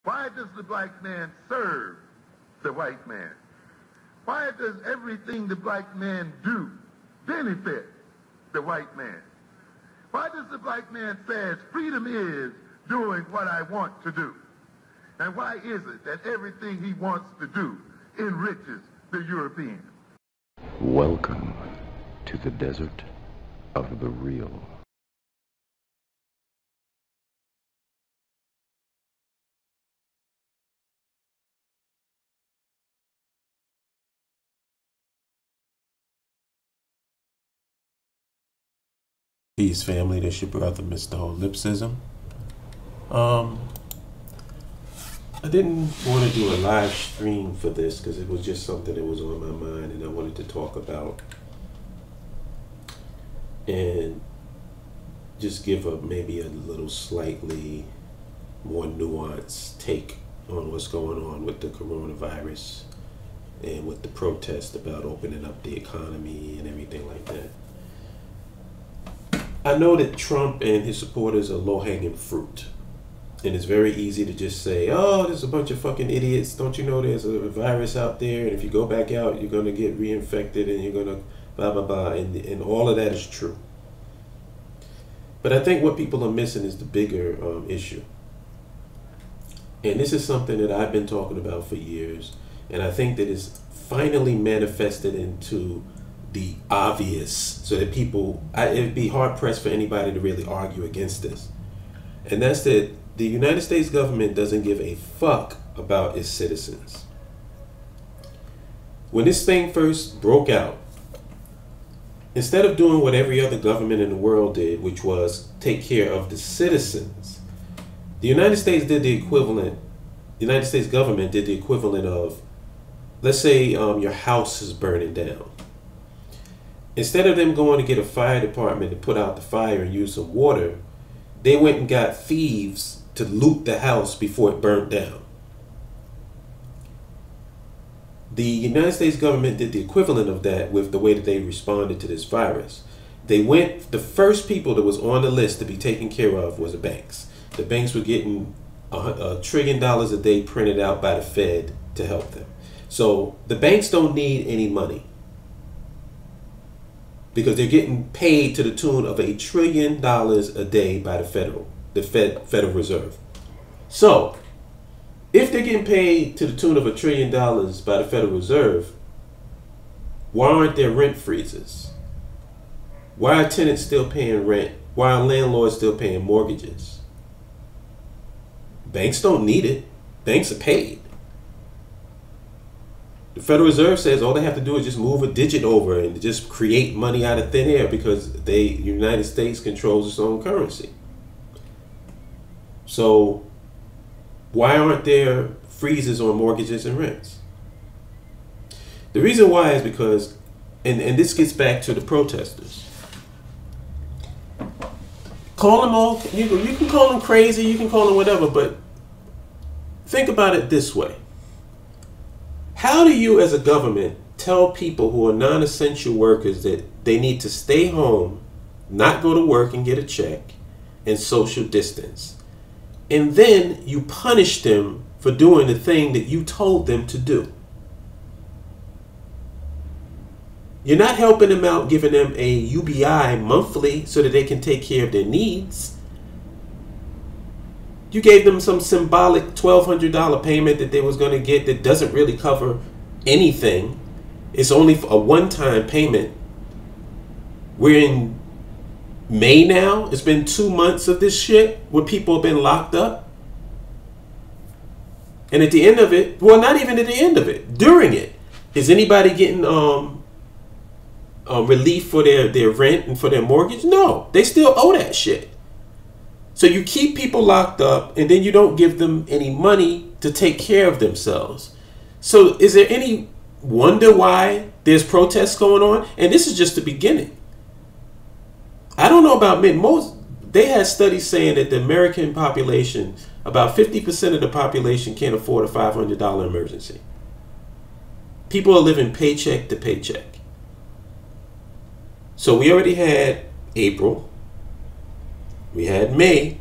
Why does the black man serve the white man? Why does everything the black man do benefit the white man? Why does the black man say freedom is doing what I want to do? And why is it that everything he wants to do enriches the European? Welcome to the desert of the real. Peace, family. This your brother, Mr. Holipsism. I didn't want to do a live stream for this because it was just something that was on my mind and I wanted to talk about and just give maybe a little slightly more nuanced take on what's going on with the coronavirus and with the protest about opening up the economy and everything like that. I know that Trump and his supporters are low-hanging fruit. And it's very easy to just say, oh, there's a bunch of fucking idiots. Don't you know there's a virus out there? And if you go back out, you're going to get reinfected and you're going to blah, blah, blah. And all of that is true. But I think what people are missing is the bigger issue. And this is something that I've been talking about for years. And I think that it's finally manifested into the obvious, so that people, it'd be hard pressed for anybody to really argue against this. And that's that the United States government doesn't give a fuck about its citizens. When this thing first broke out, instead of doing what every other government in the world did, which was take care of the citizens, the United States did the equivalent, the United States government did the equivalent of, let's say your house is burning down. Instead of them going to get a fire department to put out the fire and use some water, they went and got thieves to loot the house before it burnt down. The United States government did the equivalent of that with the way that they responded to this virus. The first people that was on the list to be taken care of was the banks. The banks were getting $1 trillion a day printed out by the Fed to help them. So the banks don't need any money, because they're getting paid to the tune of $1 trillion a day by the Federal Reserve. So, if they're getting paid to the tune of $1 trillion by the Federal Reserve, why aren't there rent freezes? Why are tenants still paying rent? Why are landlords still paying mortgages? Banks don't need it. Banks are paid. The Federal Reserve says all they have to do is just move a digit over and just create money out of thin air because the United States controls its own currency. So why aren't there freezes on mortgages and rents? The reason why is because, and this gets back to the protesters. Call them all, you can call them crazy, you can call them whatever, but think about it this way. How do you as a government tell people who are non-essential workers that they need to stay home, not go to work and get a check, and social distance? And then you punish them for doing the thing that you told them to do. You're not helping them out, giving them a UBI monthly so that they can take care of their needs. You gave them some symbolic $1,200 payment that they was going to get that doesn't really cover anything. It's only a one-time payment. We're in May now. It's been 2 months of this shit where people have been locked up. And at the end of it, well, not even at the end of it, during it, is anybody getting relief for their rent and for their mortgage? No, they still owe that shit. So you keep people locked up and then you don't give them any money to take care of themselves. So is there any wonder why there's protests going on? And this is just the beginning. I don't know about they had studies saying that the American population, about 50% of the population can't afford a $500 emergency. People are living paycheck to paycheck. So we already had April. We had May.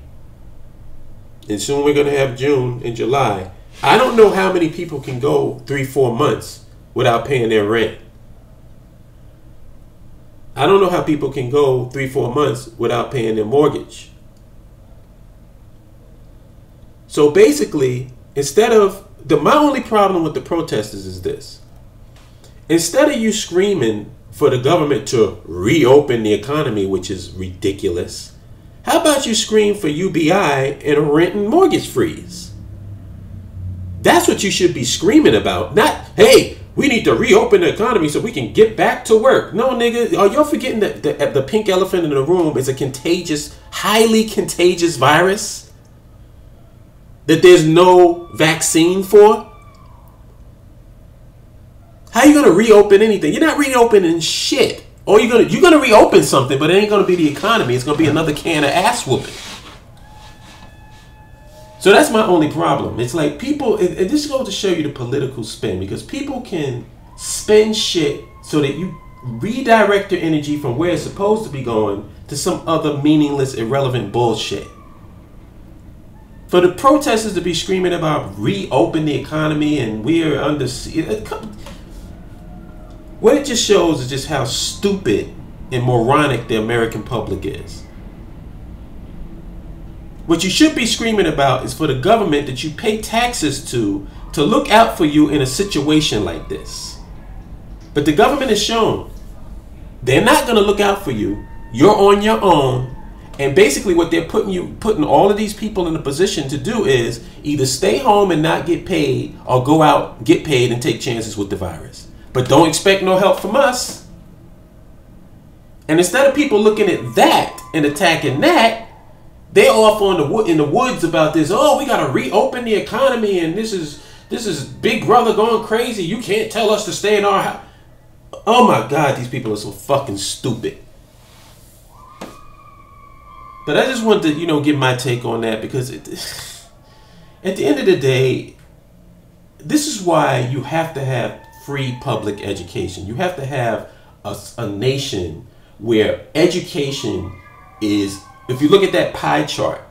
and soon we're going to have June and July. I don't know how many people can go 3-4 months without paying their rent. I don't know how people can go 3-4 months without paying their mortgage. So basically, my only problem with the protesters is this. Instead of you screaming for the government to reopen the economy, which is ridiculous, how about you scream for UBI and a rent and mortgage freeze? That's what you should be screaming about. Not, hey, we need to reopen the economy so we can get back to work. No, nigga, are y'all forgetting that the pink elephant in the room is a contagious, highly contagious virus that there's no vaccine for? How are you gonna reopen anything? You're not reopening shit. Or you're gonna reopen something, but it ain't gonna be the economy. It's gonna be another can of ass whooping. So that's my only problem. It's like people, and this goes to show you the political spin, because people can spin shit so that you redirect your energy from where it's supposed to be going to some other meaningless, irrelevant bullshit. For the protesters to be screaming about reopen the economy and we're under, what it just shows is just how stupid and moronic the American public is. What you should be screaming about is for the government that you pay taxes to look out for you in a situation like this. But the government has shown they're not going to look out for you. You're on your own. And basically what they're putting all of these people in a position to do is either stay home and not get paid, or go out, get paid, and take chances with the virus. But don't expect no help from us. And instead of people looking at that and attacking that, they're off in the woods about this. Oh, we got to reopen the economy, and this is Big Brother going crazy. You can't tell us to stay in our house. Oh my God, these people are so fucking stupid. But I just wanted to, give my take on that, because at the end of the day, this is why you have to have free public education. You have to have a nation where education is, if you look at that pie chart,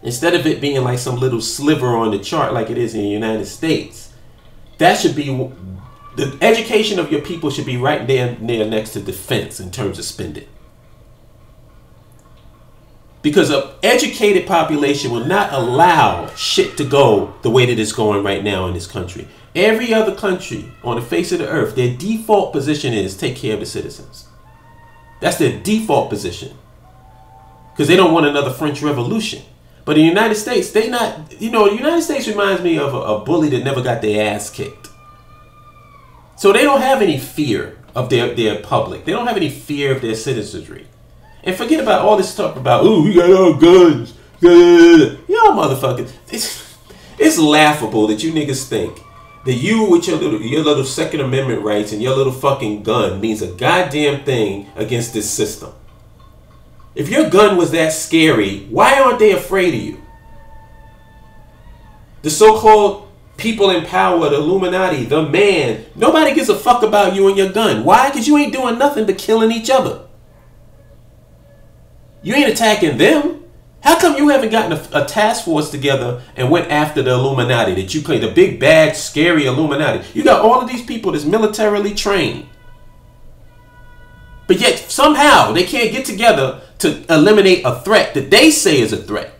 instead of it being like some little sliver on the chart like it is in the United States, that should be, the education of your people should be right there next to defense in terms of spending. Because an educated population will not allow shit to go the way that it's going right now in this country. Every other country on the face of the earth, their default position is take care of the citizens. That's their default position. Because they don't want another French Revolution. But in the United States, the United States reminds me of a bully that never got their ass kicked. So they don't have any fear of their public. They don't have any fear of their citizenry. And forget about all this talk about, ooh, we got our guns. Y'all motherfuckers. It's laughable that you niggas think that you with your little Second Amendment rights and your little fucking gun means a goddamn thing against this system. If your gun was that scary, why aren't they afraid of you? The so-called people in power, the Illuminati, the man, nobody gives a fuck about you and your gun. Why? Because you ain't doing nothing but killing each other. You ain't attacking them. How come you haven't gotten a task force together and went after the Illuminati that you claim, the big bad scary Illuminati? You got all of these people that's militarily trained. But yet somehow they can't get together to eliminate a threat that they say is a threat.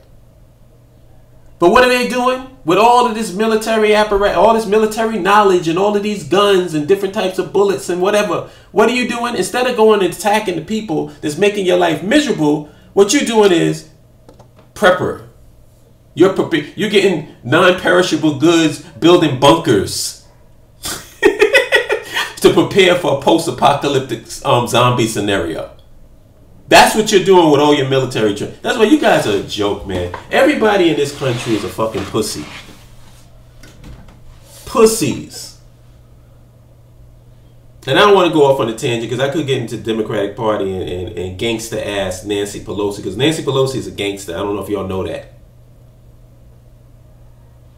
But what are they doing with all of this military apparatus, all this military knowledge and all of these guns and different types of bullets and whatever? What are you doing? Instead of going and attacking the people that's making your life miserable, what you're doing is prepper. You're getting non-perishable goods, building bunkers to prepare for a post-apocalyptic zombie scenario. That's what you're doing with all your military training. That's why you guys are a joke, man. Everybody in this country is a fucking pussy. Pussies. And I don't want to go off on a tangent because I could get into the Democratic Party and gangster ass Nancy Pelosi, because Nancy Pelosi is a gangster. I don't know if y'all know that.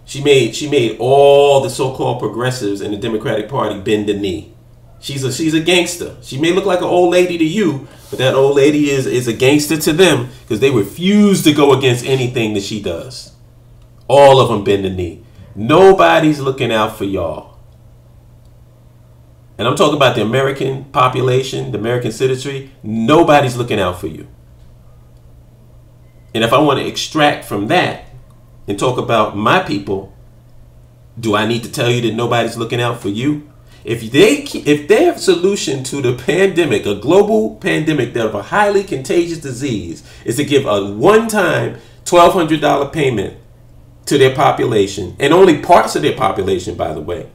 She made all the so-called progressives in the Democratic Party bend the knee. She's a gangster. She may look like an old lady to you, But that old lady is a gangster to them because they refuse to go against anything that she does. All of them bend the knee. Nobody's looking out for y'all. And I'm talking about the American population, the American citizenry. Nobody's looking out for you. And if I want to extract from that and talk about my people, do I need to tell you that nobody's looking out for you? If their solution to the pandemic, a global pandemic of a highly contagious disease, is to give a one-time $1,200 payment to their population, and only parts of their population, by the way,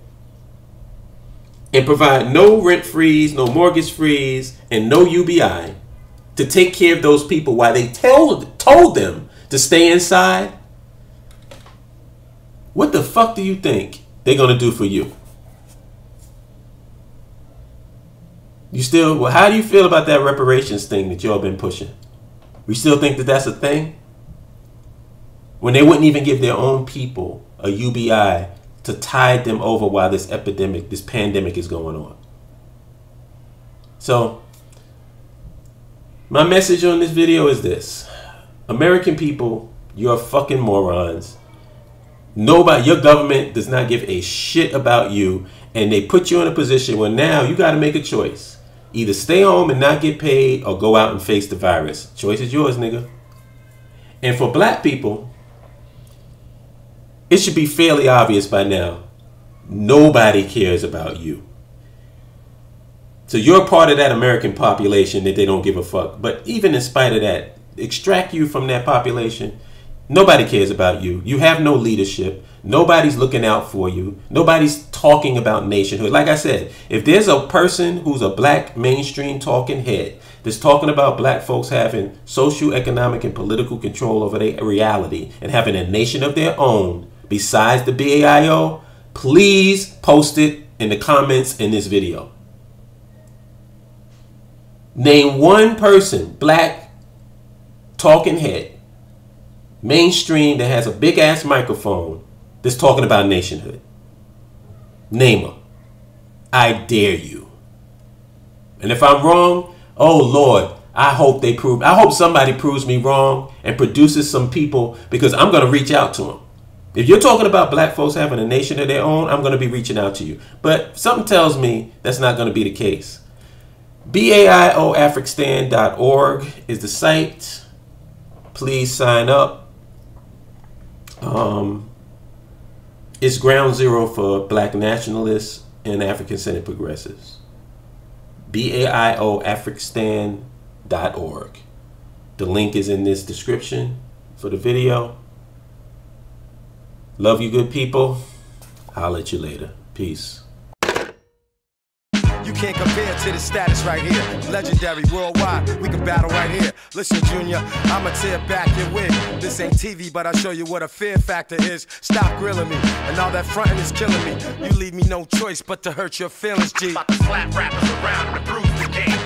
and provide no rent freeze, no mortgage freeze, and no UBI to take care of those people while they told them to stay inside, what the fuck do you think they're going to do for you? Well, how do you feel about that reparations thing that y'all been pushing? We still think that that's a thing? When they wouldn't even give their own people a UBI to tide them over while this pandemic is going on. So, my message on this video is this. American people, you're fucking morons. Your government does not give a shit about you, and they put you in a position where now you got to make a choice. Either stay home and not get paid or go out and face the virus. Choice is yours, nigga. And for black people, it should be fairly obvious by now. Nobody cares about you. So you're part of that American population that they don't give a fuck. But even in spite of that, extract you from that population. Nobody cares about you. You have no leadership. Nobody's looking out for you. Nobody's talking about nationhood. Like I said, if there's a person who's a black mainstream talking head that's talking about black folks having social, economic, and political control over their reality and having a nation of their own besides the BAIO, please post it in the comments in this video. Name one person, black, talking head, mainstream, that has a big ass microphone that's talking about nationhood. Name them. I dare you. And if I'm wrong, oh Lord, I hope somebody proves me wrong and produces some people, because I'm going to reach out to them. If you're talking about black folks having a nation of their own, I'm going to be reaching out to you. But something tells me that's not going to be the case. BAIOAfrikstan.org is the site. Please sign up. It's ground zero for black nationalists and African-centered progressives. BAIOAfrikstan.org. The link is in this description for the video. Love you, good people. I'll let you later. Peace. You can't compare to the status right here. Legendary worldwide, we can battle right here. Listen, Junior, I'ma tear back your wig. This ain't TV, but I'll show you what a fear factor is. Stop grilling me, and all that fronting is killing me. You leave me no choice but to hurt your feelings, G. About to slap rappers around and bruise the game.